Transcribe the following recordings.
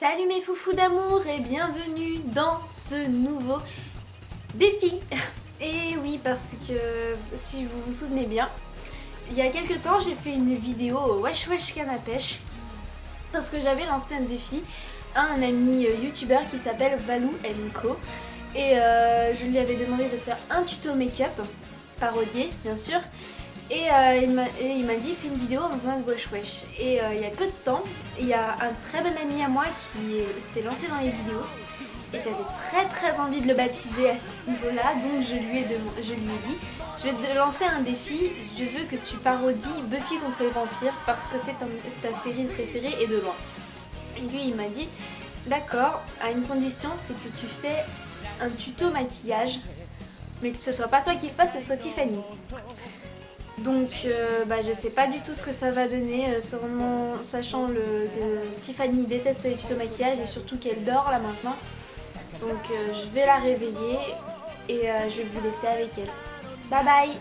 Salut mes foufous d'amour et bienvenue dans ce nouveau défi. Et oui, parce que si vous vous souvenez bien, il y a quelques temps j'ai fait une vidéo wesh wesh canne à pêche parce que j'avais lancé un défi à un ami youtubeur qui s'appelle Valou Co et je lui avais demandé de faire un tuto make-up parodié bien sûr. Et il m'a dit fais une vidéo en mode wesh wesh. Et il y a peu de temps, il y a un très bon ami à moi qui s'est lancé dans les vidéos. Et j'avais très envie de le baptiser à ce niveau-là. Donc je lui ai dit, je vais te lancer un défi. Je veux que tu parodies Buffy contre les vampires parce que c'est ta série préférée et de loin. Et lui il m'a dit d'accord, à une condition, c'est que tu fais un tuto maquillage. Mais que ce soit pas toi qui le fasse, ce soit Tiffany. Donc je sais pas du tout ce que ça va donner, sachant que Tiffany déteste les tutos maquillage et surtout qu'elle dort là maintenant. Donc je vais la réveiller et je vais vous laisser avec elle. Bye bye.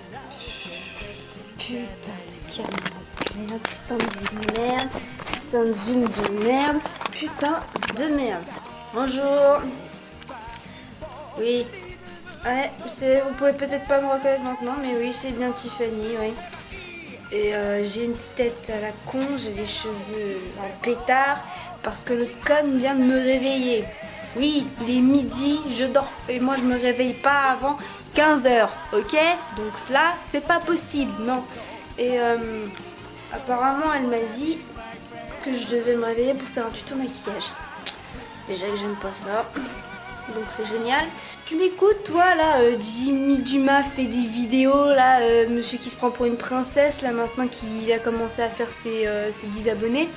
Putain de caméra de merde, putain de zoom de merde, putain de merde. Bonjour. Oui. Ouais, vous pouvez peut-être pas me reconnaître maintenant, mais oui, c'est bien Tiffany, oui. Et j'ai une tête à la con, j'ai les cheveux en pétard, parce que le con vient de me réveiller. Oui, il est midi, je dors, et moi je me réveille pas avant 15h, ok? Donc là, c'est pas possible, non. Et apparemment, elle m'a dit que je devais me réveiller pour faire un tuto maquillage. Déjà que j'aime pas ça, donc c'est génial. Tu m'écoutes toi là, Jimmy Dumas fait des vidéos là, monsieur qui se prend pour une princesse là maintenant qu'il a commencé à faire ses 10 abonnés.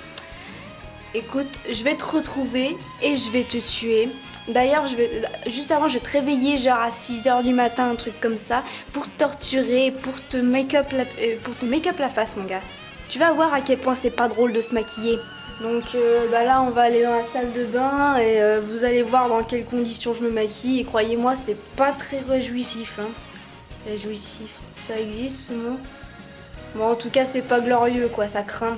Écoute, je vais te retrouver et je vais te tuer. D'ailleurs, juste avant, je vais te réveiller genre à 6h du matin, un truc comme ça, pour te torturer, pour te make-up la face mon gars. Tu vas voir à quel point c'est pas drôle de se maquiller. Donc là on va aller dans la salle de bain et vous allez voir dans quelles conditions je me maquille et croyez-moi c'est pas très réjouissif hein. Réjouissif, ça existe ce mot? Bon en tout cas c'est pas glorieux quoi, ça craint.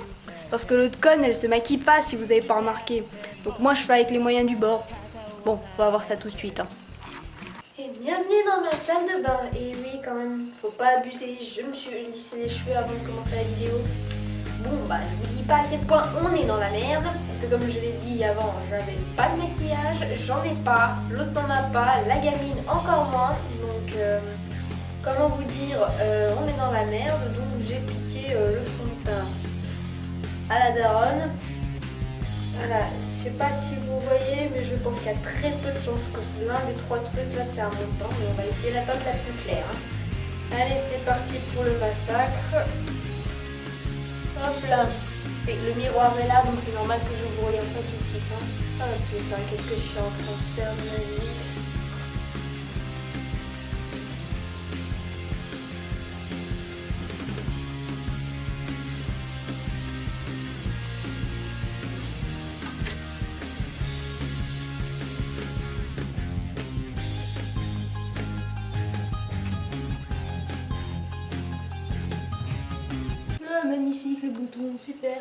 Parce que l'autre conne elle se maquille pas si vous avez pas remarqué. Donc moi je fais avec les moyens du bord. Bon on va voir ça tout de suite hein. Et bienvenue dans ma salle de bain. Et oui quand même faut pas abuser, je me suis lissé les cheveux avant de commencer la vidéo. Bon je vous dis pas à quel point on est dans la merde, parce que comme je l'ai dit avant, j'avais pas de maquillage, j'en ai pas, l'autre n'en a pas, la gamine encore moins, donc comment vous dire, on est dans la merde, donc j'ai piqué le fond de teint à la daronne. Voilà, je sais pas si vous voyez, mais je pense qu'il y a très peu de chances que l'un des trois trucs là c'est un montant, mais on va essayer la teinte la plus claire. Hein. Allez c'est parti pour le massacre. Hop là, et le miroir est là donc c'est normal que je vous regarde pas tout de suite. Hein. Ah putain, qu'est-ce que je suis en train de faire de ma vie. Magnifique le bouton, super.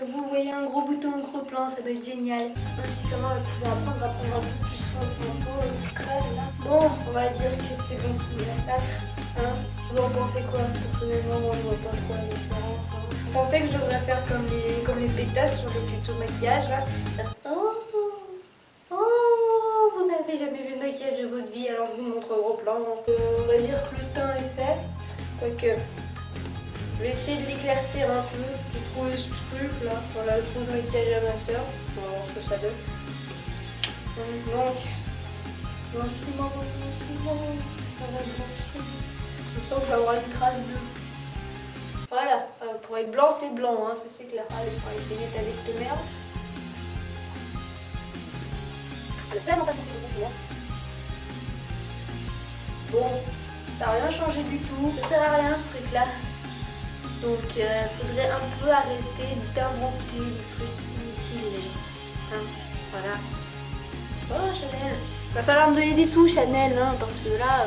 Vous voyez un gros bouton gros plan, ça doit être génial. Si seulement elle pouvait apprendre à prendre un peu plus soin de son peau et du crâne là. Bon, on va dire que c'est bon pour la massacre. Hein, vous en pensez quoi? Personnellement, moi je vois pas trop la différence. Hein. Vous pensez que je devrais faire comme les pétasses sur les tutos maquillage là? Oh, vous avez jamais vu de maquillage de votre vie, alors je vous montre gros plan. On va dire que le teint est fait. Quoique. Je vais essayer de l'éclaircir un peu, j'ai trouvé ce truc là, voilà le trou de maquillage à ma soeur, on va voir ce que ça donne. Donc, blanchiment, ça va blanchir. Je sens que je vais avoir une trace bleue. Voilà, pour être blanc c'est blanc, hein, c'est clair. Allez, on va essayer d'étaler cette merde. Elle est tellement pas sortie de ça, bon, ça n'a rien changé du tout, ça sert à rien ce truc là. Donc faudrait un peu arrêter d'inventer des trucs inutiles. Hein, voilà. Oh Chanel. Va falloir me donner des sous Chanel, hein, parce que là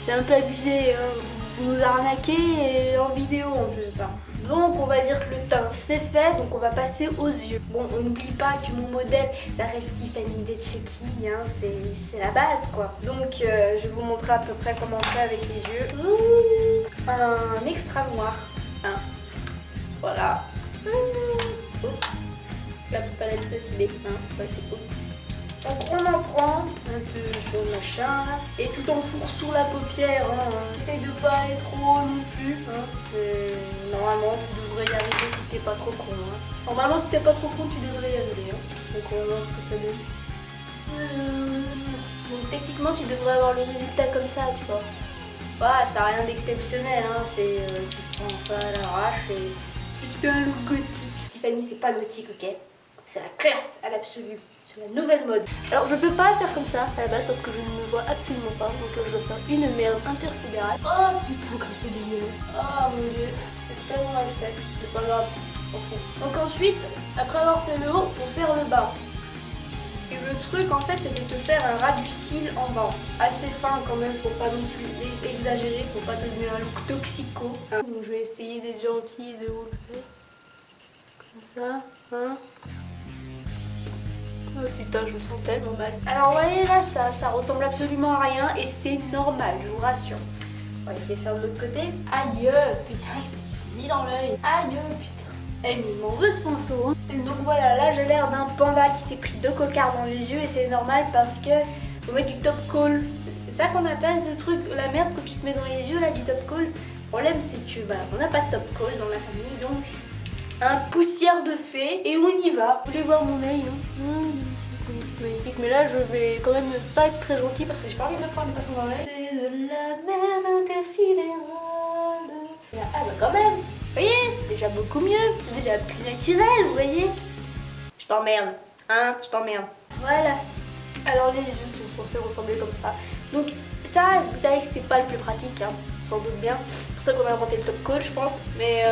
c'est un peu abusé. Hein. Vous nous arnaquez en vidéo en plus. Hein. Donc on va dire que le teint c'est fait, donc on va passer aux yeux. Bon, on n'oublie pas que mon modèle, ça reste Tiffany d'Etcheki, hein, c'est la base quoi. Donc je vais vous montrer à peu près comment on fait avec les yeux. Ouh, un extra noir, hein. Voilà. La palette de stylé, hein, ouais, c'est cool. Donc on en prend un peu sur le machin là, et tout enfource sous la paupière, hein. Essaye de pas aller trop haut non plus, hein. Normalement tu devrais y arriver si t'es pas trop con, hein. Normalement si t'es pas trop con tu devrais y arriver, hein. Donc on va voir ce que ça donne. Donc techniquement tu devrais avoir le résultat comme ça, tu vois. Voilà, ça n'a rien d'exceptionnel, hein. C'est tu prends ça à l'arrache et tu te fais un look gothique. Tiffany c'est pas gothique, ok? C'est la classe à l'absolu. La nouvelle mode. Alors je peux pas faire comme ça à la base parce que je ne me vois absolument pas. Donc là je dois faire une merde intersidérale. Oh putain comme c'est dégueulasse. Oh mon dieu. C'est tellement mal fait. C'est pas grave. On s'en fout. Donc ensuite, après avoir fait le haut, pour faire le bas. Et le truc en fait c'est de te faire un ras du cil en bas. Assez fin quand même, faut pas non plus exagérer, faut pas te donner un look toxico. Hein. Donc je vais essayer d'être gentille de vous le faire. Comme ça, hein. Oh putain, je me sens tellement mal. Alors vous voyez là, ça ressemble absolument à rien et c'est normal, je vous rassure. On va essayer de faire de l'autre côté. Aïe, putain, je me suis mis dans l'œil. Aïe, putain. Eh mais il m'en veut ce pinceau. Hein. Et donc voilà, là j'ai l'air d'un panda qui s'est pris 2 cocards dans les yeux et c'est normal parce que faut mettre du top coat. C'est ça qu'on appelle ce truc, la merde que tu te mets dans les yeux là, du top coat. Le problème c'est que bah, on n'a pas de top coat dans la famille donc... Un poussière de fée et on y va. Vous voulez voir mon œil, hein. Magnifique, mais là je vais quand même pas être très gentil parce que j'ai pas envie de me prendre une façon dans l'œil. C'est de la merde intersidérale. Ah bah quand même, vous voyez, c'est déjà beaucoup mieux, c'est déjà plus naturel, vous voyez. Je t'emmerde, hein, je t'emmerde. Voilà. Alors les yeux sont censés ressembler comme ça. Donc ça, vous savez que c'était pas le plus pratique, hein, sans doute bien. C'est pour ça qu'on a inventé le top coat, je pense. Mais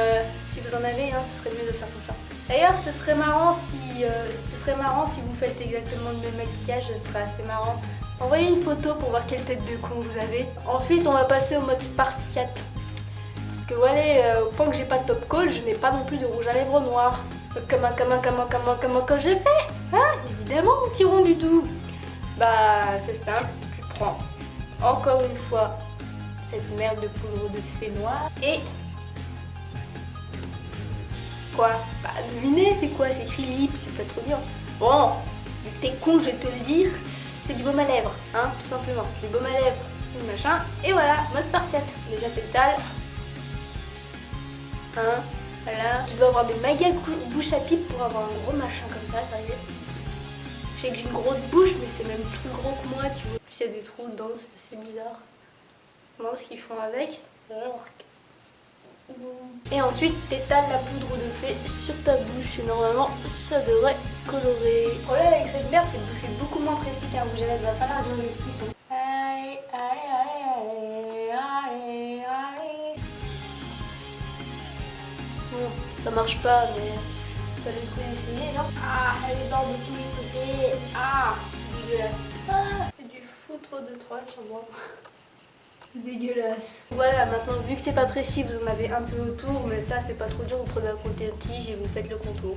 si vous en avez, hein, ce serait mieux de faire comme ça. D'ailleurs, ce serait marrant si vous faites exactement le même maquillage, ce serait assez marrant. Envoyez une photo pour voir quelle tête de con vous avez. Ensuite, on va passer au mode spartiate. Parce que voilà, au point que j'ai pas de top coat, je n'ai pas non plus de rouge à lèvres noir. Donc comment j'ai fait, hein, évidemment, mon petit rond du doux. Bah, c'est simple, tu prends encore une fois cette merde de poudre de fée noire et... Quoi? Bah devinez c'est quoi? C'est écrit lip, c'est pas trop bien. Bon, vu que t'es con je vais te le dire, c'est du baume à lèvres, hein, tout simplement. Du baume à lèvres, du machin, et voilà, mode spartiate. Déjà pétale. Hein, voilà. Tu dois avoir des méga bouches à pipe pour avoir un gros machin comme ça, sérieux. Je sais que j'ai une grosse bouche, mais c'est même plus gros que moi, tu vois. Puis il y a des trous dedans, c'est assez bizarre. Comment ce qu'ils font avec? Et ensuite t'étales la poudre de fée sur ta bouche et normalement ça devrait colorer. Le problème avec cette merde c'est que c'est beaucoup moins précis qu'un rouge à lèvres, il va falloir que j'investisse. Allez, allez, allez, allez, allez. Bon, ça marche pas mais ça le coup d'essayer non. Ah, elle est dans de tous les côtés. Ah, dégueulasse. Ah, c'est du foutre de troll sur moi. Dégueulasse. Voilà, maintenant vu que c'est pas précis, vous en avez un peu autour, mais ça c'est pas trop dur, vous prenez un côté-tige et vous faites le contour.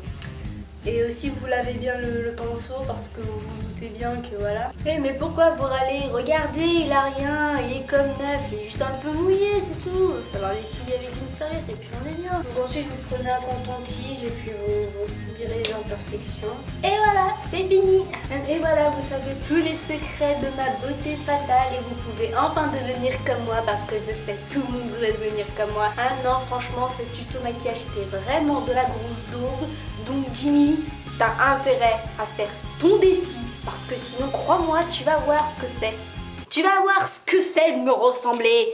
Et aussi vous lavez bien le pinceau parce que vous vous doutez bien que voilà. Eh mais pourquoi vous râlez? Regardez, il a rien, il est comme neuf, il est juste un peu mouillé, c'est tout. Il va falloir l'essuyer avec une serviette et puis on est bien. Donc ensuite vous prenez un coton-tige et puis vous virez les imperfections. Et voilà, c'est fini. Et voilà, vous savez tous les secrets de ma beauté fatale et vous pouvez enfin devenir comme moi parce que je sais tout le monde voudrait devenir comme moi. Ah non, franchement, ce tuto maquillage c'était vraiment de la grosse daube. Donc Jimmy, t'as intérêt à faire ton défi parce que sinon, crois-moi, tu vas voir ce que c'est. Tu vas voir ce que c'est de me ressembler.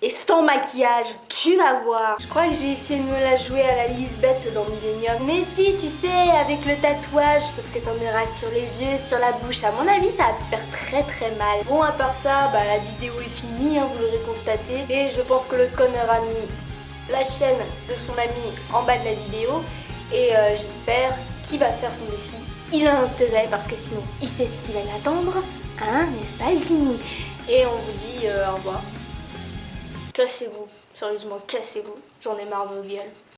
Et sans maquillage, tu vas voir. Je crois que je vais essayer de me la jouer à la Lisbeth dans Millennium. Mais si, tu sais, avec le tatouage, sauf que t'en auras sur les yeux, sur la bouche. À mon avis, ça va te faire très très mal. Bon, à part ça, bah, la vidéo est finie, hein, vous l'aurez constaté. Et je pense que le connard a mis la chaîne de son ami en bas de la vidéo. Et j'espère qu'il va faire son défi. Il a intérêt parce que sinon, il sait ce qu'il va l'attendre. Hein, n'est-ce pas, Jimmy? Et on vous dit au revoir. Cassez-vous, sérieusement, cassez-vous. J'en ai marre de vos gueules.